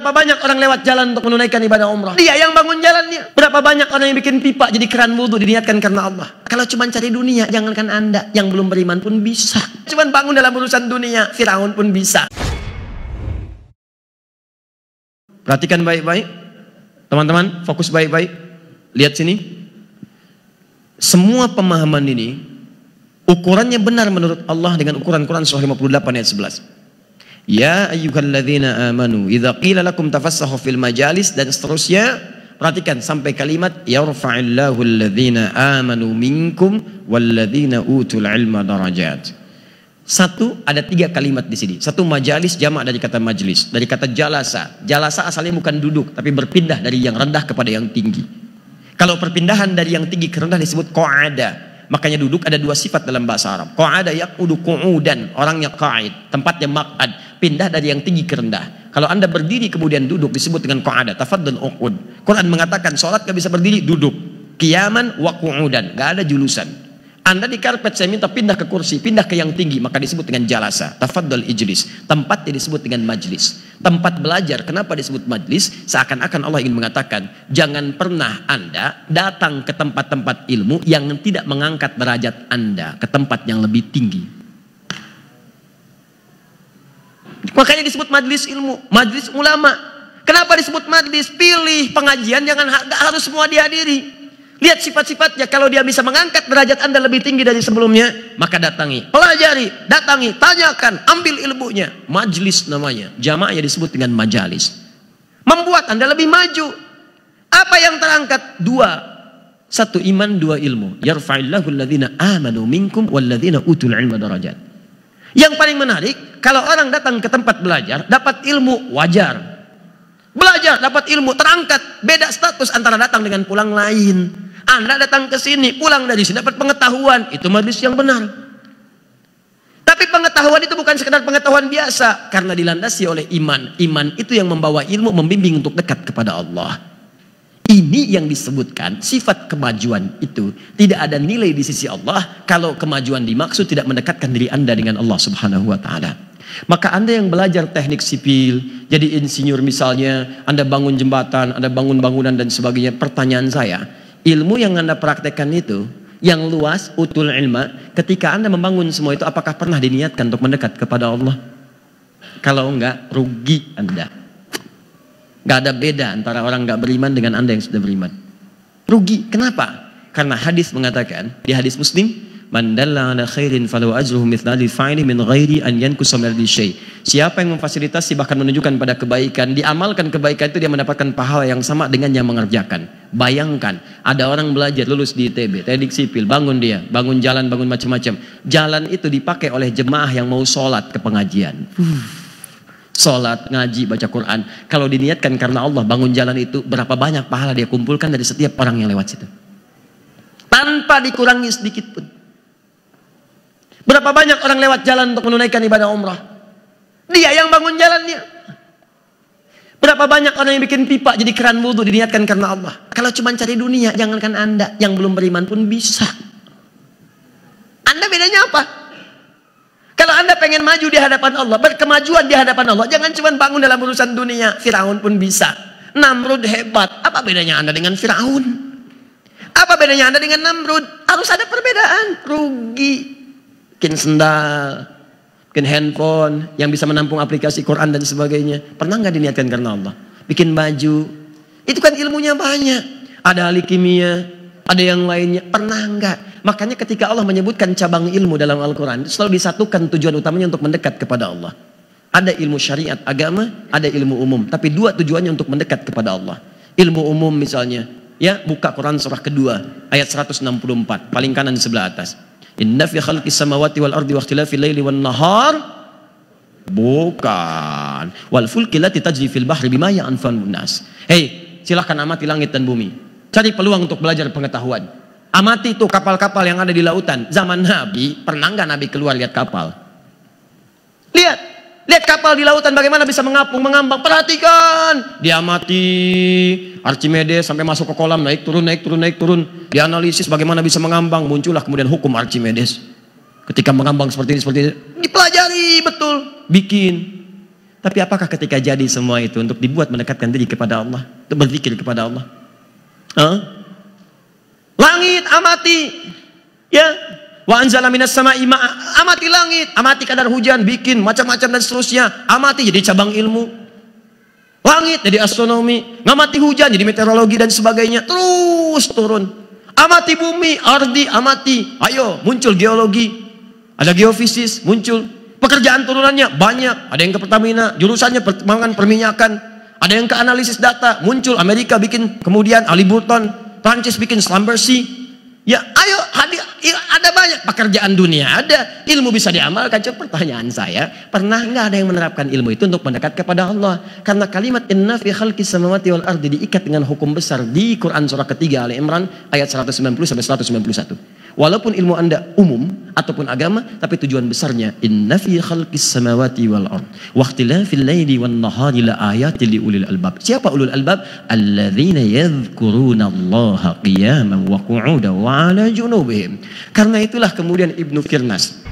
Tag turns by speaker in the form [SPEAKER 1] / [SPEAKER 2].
[SPEAKER 1] Berapa banyak orang lewat jalan untuk menunaikan ibadah umrah? Dia yang bangun jalannya. Berapa banyak orang yang bikin pipa jadi keran wudhu diniatkan karena Allah? Kalau cuma cari dunia, jangankan Anda yang belum beriman pun bisa. Cuman bangun dalam urusan dunia, Firaun pun bisa. Perhatikan baik-baik. Teman-teman, fokus baik-baik. Lihat sini. Semua pemahaman ini ukurannya benar menurut Allah dengan ukuran Quran surah 58 ayat 11. Ya ayyuhalladzina amanu idza qila lakum tafassahu fil majalis, dan seterusnya. Perhatikan sampai kalimat yarfa'illahu alladzina amanu minkum walladzina utul ilma darajat. Satu, ada 3 kalimat di sini. Satu, majalis jamak dari kata majlis, dari kata jalasa. Jalasa asalnya bukan duduk, tapi berpindah dari yang rendah kepada yang tinggi. Kalau perpindahan dari yang tinggi ke rendah disebut qa'ada. Makanya duduk ada 2 sifat dalam bahasa Arab. Qa'ada yaqudu qu'udan, orangnya qa'id, tempatnya maq'ad, pindah dari yang tinggi ke rendah. Kalau Anda berdiri kemudian duduk disebut dengan qa'ada, tafaddal uqud. Quran mengatakan salat gak bisa berdiri, duduk. Qiyaman wa qu'udan, gak ada julusan. Anda di karpet, saya minta pindah ke kursi, pindah ke yang tinggi, maka disebut dengan jalasa, tafaddal ijlis. Tempatnya disebut dengan majlis. Tempat belajar, kenapa disebut majlis? Seakan-akan Allah ingin mengatakan, jangan pernah Anda datang ke tempat-tempat ilmu yang tidak mengangkat derajat Anda ke tempat yang lebih tinggi. Makanya disebut majlis ilmu, majlis ulama. Kenapa disebut majlis? Pilih pengajian, jangan harus semua dihadiri. Lihat sifat-sifatnya. Kalau dia bisa mengangkat derajat Anda lebih tinggi dari sebelumnya, maka datangi, pelajari, datangi, tanyakan, ambil ilmunya. Majlis namanya. Jamaknya disebut dengan majalis. Membuat Anda lebih maju. Apa yang terangkat? 2. 1 iman, 2 ilmu. Yarfa'illahu alladzina amanu minkum walladzina utul ilma darajat. Yang paling menarik, kalau orang datang ke tempat belajar, dapat ilmu, wajar. Belajar, dapat ilmu, terangkat. Beda status antara datang dengan pulang lain. Anda datang ke sini, pulang dari sini dapat pengetahuan, itu majlis yang benar. Tapi pengetahuan itu bukan sekedar pengetahuan biasa, karena dilandasi oleh iman. Iman itu yang membawa ilmu, membimbing untuk dekat kepada Allah. Ini yang disebutkan sifat kemajuan itu tidak ada nilai di sisi Allah kalau kemajuan dimaksud tidak mendekatkan diri Anda dengan Allah Subhanahu wa taala. Maka Anda yang belajar teknik sipil, jadi insinyur misalnya, Anda bangun jembatan, Anda bangun bangunan dan sebagainya, pertanyaan saya, ilmu yang Anda praktekkan itu, yang luas, utul ilma, ketika Anda membangun semua itu, apakah pernah diniatkan untuk mendekat kepada Allah? Kalau enggak, rugi Anda. Gak ada beda antara orang gak beriman dengan Anda yang sudah beriman. Rugi, kenapa? Karena hadis mengatakan, di hadis Muslim, man dalla ala khairin falahu ajruhu mithla al-fa'ili min ghairi an yankusa min syai'. Siapa yang memfasilitasi bahkan menunjukkan pada kebaikan, diamalkan kebaikan itu dia mendapatkan pahala yang sama dengan yang mengerjakan. Bayangkan, ada orang belajar lulus di ITB, teknik sipil, bangun dia, bangun jalan, bangun macam-macam. Jalan itu dipakai oleh jemaah yang mau sholat ke pengajian. Sholat, ngaji, baca Quran. Kalau diniatkan karena Allah, bangun jalan itu, berapa banyak pahala dia kumpulkan dari setiap orang yang lewat situ. Tanpa dikurangi sedikit pun. Berapa banyak orang lewat jalan untuk menunaikan ibadah umrah? Dia yang bangun jalannya. Berapa banyak orang yang bikin pipa jadi keran wudhu diniatkan karena Allah. Kalau cuma cari dunia, jangankan Anda yang belum beriman pun bisa. Anda bedanya apa? Kalau Anda pengen maju di hadapan Allah, berkemajuan di hadapan Allah, jangan cuma bangun dalam urusan dunia. Firaun pun bisa. Namrud hebat. Apa bedanya Anda dengan Firaun? Apa bedanya Anda dengan Namrud? Harus ada perbedaan. Rugi. Bikin sendal, bikin handphone yang bisa menampung aplikasi Quran dan sebagainya. Pernah nggak diniatkan karena Allah? Bikin baju, itu kan ilmunya banyak. Ada ahli kimia, ada yang lainnya. Pernah nggak? Makanya ketika Allah menyebutkan cabang ilmu dalam Al-Quran, selalu disatukan tujuan utamanya untuk mendekat kepada Allah. Ada ilmu syariat agama, ada ilmu umum. Tapi 2 tujuannya untuk mendekat kepada Allah. Ilmu umum misalnya, ya buka Quran surah kedua ayat 164, paling kanan sebelah atas. Inna fi khalqis samawati wal ardi wa ikhtilafil laili wan nahar, bukan wal fulki lati tajri fil bahri bima yanfa'un nas. Hei, silahkan amati langit dan bumi. Cari peluang untuk belajar pengetahuan. Amati itu kapal-kapal yang ada di lautan. Zaman Nabi, pernah nggak Nabi keluar lihat kapal? Lihat kapal di lautan bagaimana bisa mengapung, mengambang. Perhatikan. Diamati Archimedes sampai masuk ke kolam, naik turun. Dianalisis bagaimana bisa mengambang. Muncullah kemudian hukum Archimedes. Ketika mengambang seperti ini, dipelajari betul, bikin. Tapi apakah ketika jadi semua itu untuk dibuat mendekatkan diri kepada Allah, untuk berzikir kepada Allah? Langit amati, ya. Wa anzala minas sama'i ma'a, amati langit, amati kadar hujan, bikin macam-macam dan seterusnya, amati jadi cabang ilmu. Langit jadi astronomi, ngamati hujan jadi meteorologi dan sebagainya, terus turun. Amati bumi, ardi, amati, ayo muncul geologi, ada geofisis muncul. Pekerjaan turunannya banyak, ada yang ke Pertamina, jurusannya perkembangan perminyakan, ada yang ke analisis data, muncul Amerika bikin, kemudian Halliburton, Prancis bikin Schlumberger. Ya, ayo hadir, ya, ada banyak pekerjaan dunia, ada ilmu bisa diamalkan. Cuma pertanyaan saya, pernah nggak ada yang menerapkan ilmu itu untuk mendekat kepada Allah? Karena kalimat inna fi khalqis samawati wal ardi diikat dengan hukum besar di Quran surah ketiga Ali Imran ayat 190 sampai 191. Walaupun ilmu Anda umum ataupun agama, tapi tujuan besarnya inna fi khalqis samawati wal ard wa ikhtilafil laili wan nahari la ayatin li ulil albab. Siapa ulul albab? Alladzina yadhkuruna Allaha qiyaman wa qu'udan wa ala junubihim. Karena itulah kemudian Ibnu Firnas